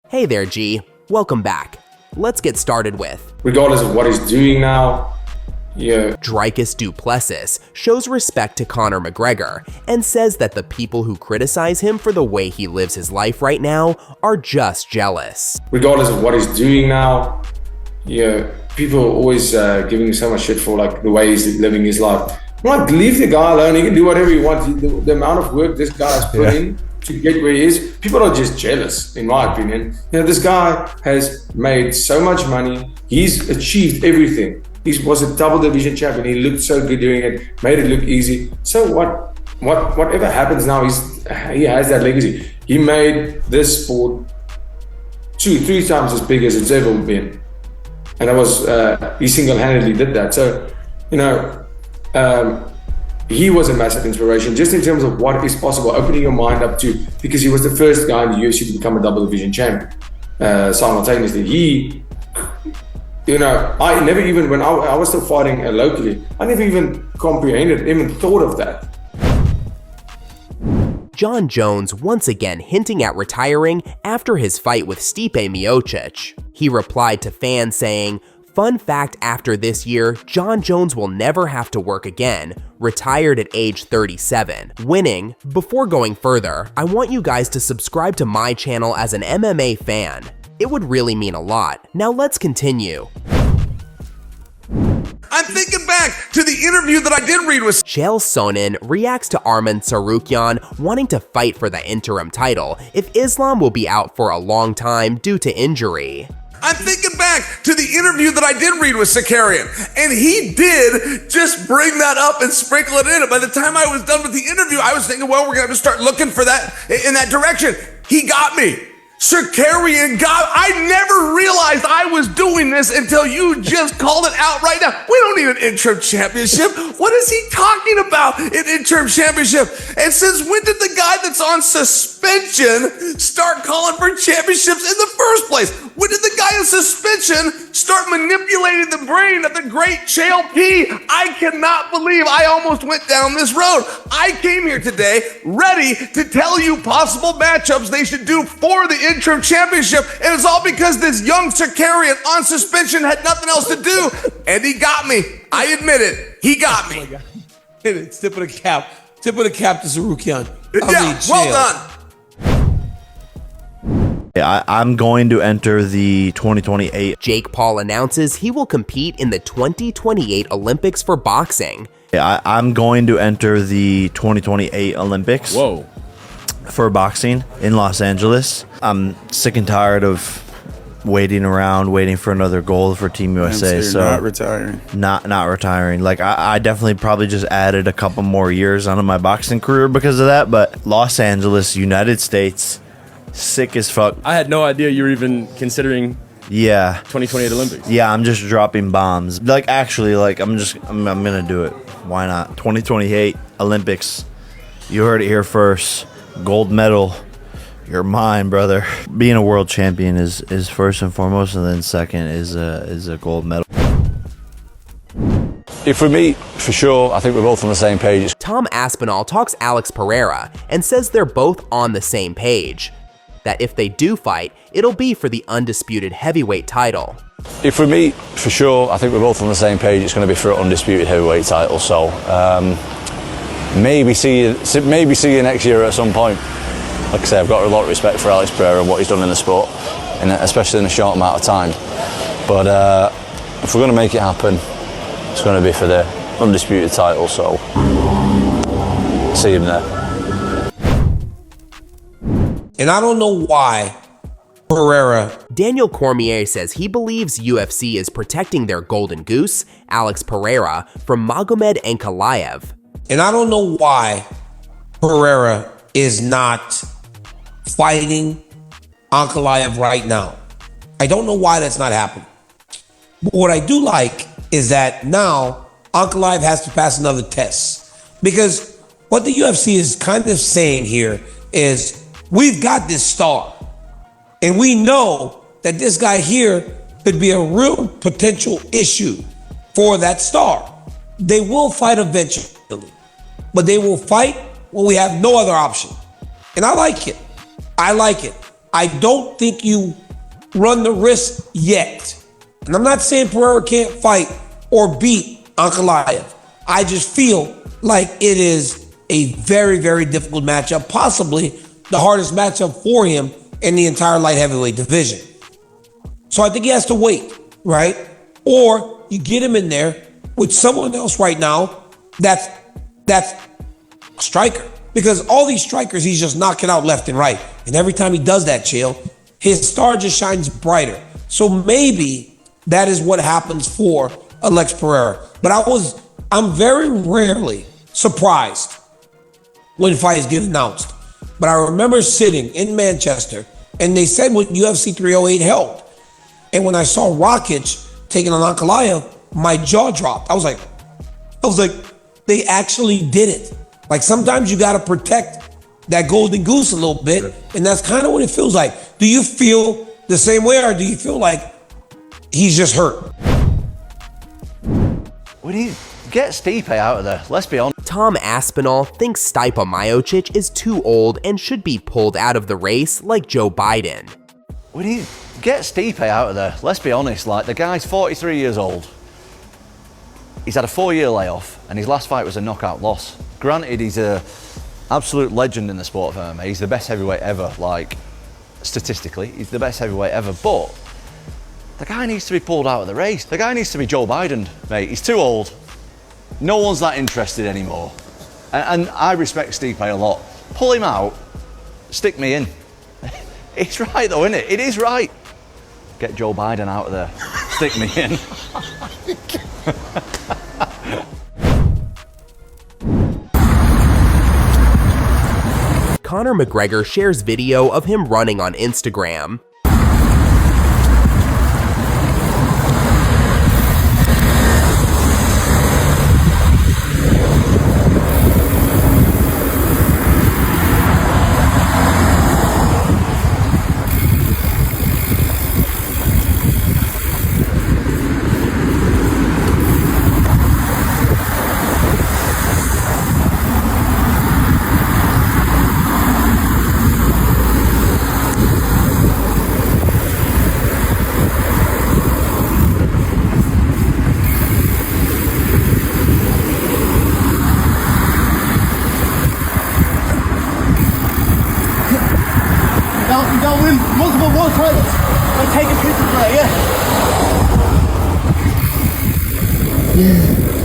Hey there, G. Welcome back. Let's get started with... regardless of what he's doing now, yeah. Dricus Du Plessis shows respect to Conor McGregor and says that the people who criticize him for the way he lives his life right now are just jealous. Regardless of what he's doing now, yeah, people are always giving him so much shit for like the way he's living his life. I'm like, leave the guy alone. He can do whatever he wants. The amount of work this guy has put in to get where he is, people are just jealous, in my opinion. You know, this guy has made so much money. He's achieved everything. He was a double division champion. He looked so good doing it, made it look easy. So whatever happens now, he has that legacy. He made this sport 2-3 times as big as it's ever been. And that was, he single-handedly did that. So, you know, he was a massive inspiration just in terms of what is possible, opening your mind up to, because he was the first guy in the UFC to become a double division champion simultaneously. He, you know, I never even, when I was still fighting locally, I never even comprehended, even thought of that. Jon Jones once again hinting at retiring after his fight with Stipe Miocic. He replied to fans saying, "Fun fact, after this year, Jon Jones will never have to work again, retired at age 37, winning." Before going further, I want you guys to subscribe to my channel as an MMA fan. It would really mean a lot. Now let's continue. I'm thinking back to the interview that I did read with Chael Sonnen reacts to Arman Tsarukyan wanting to fight for the interim title if Islam will be out for a long time due to injury. I'm thinking back to the interview that I did read with Sakarian, and he did just bring that up and sprinkle it in. And by the time I was done with the interview, I was thinking, well, we're going to start looking for that in that direction. He got me. Sakarian got, I never realized I was doing this until you just called it out right now. We don't need an interim championship. What is he talking about, an interim championship? And since when did the guy that's on suspension start calling for championships in the first place? When did the guy in suspension start manipulating the brain of the great Chael P? I cannot believe I almost went down this road. I came here today ready to tell you possible matchups they should do for the interim championship, and it's all because this young Sakarian on suspension had nothing else to do, and he got me. I admit it. He got me. It's tip of the cap. Tip of the cap to Tsarukyan. Yeah, well done. I'm going to enter the 2028. Jake Paul announces he will compete in the 2028 Olympics for boxing. I'm going to enter the 2028 Olympics. Whoa. For boxing in Los Angeles. I'm sick and tired of waiting around, waiting for another gold for Team USA. So not retiring. Not retiring. Like I definitely probably just added a couple more years onto my boxing career because of that. But Los Angeles, United States, sick as fuck. I had no idea you were even considering 2028 Olympics. Yeah, I'm just dropping bombs. Like actually, like I'm gonna do it. Why not? 2028 Olympics. You heard it here first. Gold medal. You're mine, brother. Being a world champion is first and foremost, and then second is a gold medal. If we meet, for sure, I think we're both on the same page. Tom Aspinall talks Alex Pereira and says they're both on the same page. That if they do fight, it'll be for the undisputed heavyweight title. If we meet, for sure, I think we're both on the same page. It's going to be for an undisputed heavyweight title. So maybe see you next year at some point. Like I say, I've got a lot of respect for Alex Pereira and what he's done in the sport, and especially in a short amount of time. But if we're going to make it happen, it's going to be for the undisputed title. So see him there. And I don't know why Pereira. Daniel Cormier says he believes UFC is protecting their golden goose, Alex Pereira, from Magomed Ankalaev. And I don't know why Pereira is not fighting Ankalaev right now. I don't know why that's not happening. But what I do like is that now Ankalaev has to pass another test. Because what the UFC is kind of saying here is, we've got this star, and we know that this guy here could be a real potential issue for that star. They will fight eventually, but they will fight when we have no other option. And I like it. I like it. I don't think you run the risk yet. And I'm not saying Pereira can't fight or beat Ankalaev. I just feel like it is a very, very difficult matchup, possibly the hardest matchup for him in the entire light heavyweight division. So I think he has to wait, right? Or you get him in there with someone else right now that's a striker. Because all these strikers, he's just knocking out left and right. And every time he does that, Chael, his star just shines brighter. So maybe that is what happens for Alex Pereira. But I'm very rarely surprised when fights get announced. But I remember sitting in Manchester and they said when UFC 308 held. And when I saw Rakic taking on Ankalaev, my jaw dropped. I was like, they actually did it. Like sometimes you got to protect that golden goose a little bit. And that's kind of what it feels like. Do you feel the same way, or do you feel like he's just hurt? We need to get Stipe out of there. Let's be honest. Tom Aspinall thinks Stipe Miocic is too old and should be pulled out of the race like Joe Biden. We need to get Stipe out of there. Let's be honest. Like, the guy's 43 years old. He's had a 4-year layoff, and his last fight was a knockout loss. Granted, he's an absolute legend in the sport of MMA. He's the best heavyweight ever, like, statistically. He's the best heavyweight ever, but the guy needs to be pulled out of the race. The guy needs to be Joe Biden, mate. He's too old. No one's that interested anymore. And I respect Stipe a lot. Pull him out, stick me in. It's right though, isn't it? It is right. Get Joe Biden out of there. Stick me in. Conor McGregor shares video of him running on Instagram. You don't win multiple world titles by taking pictures, right? Yeah.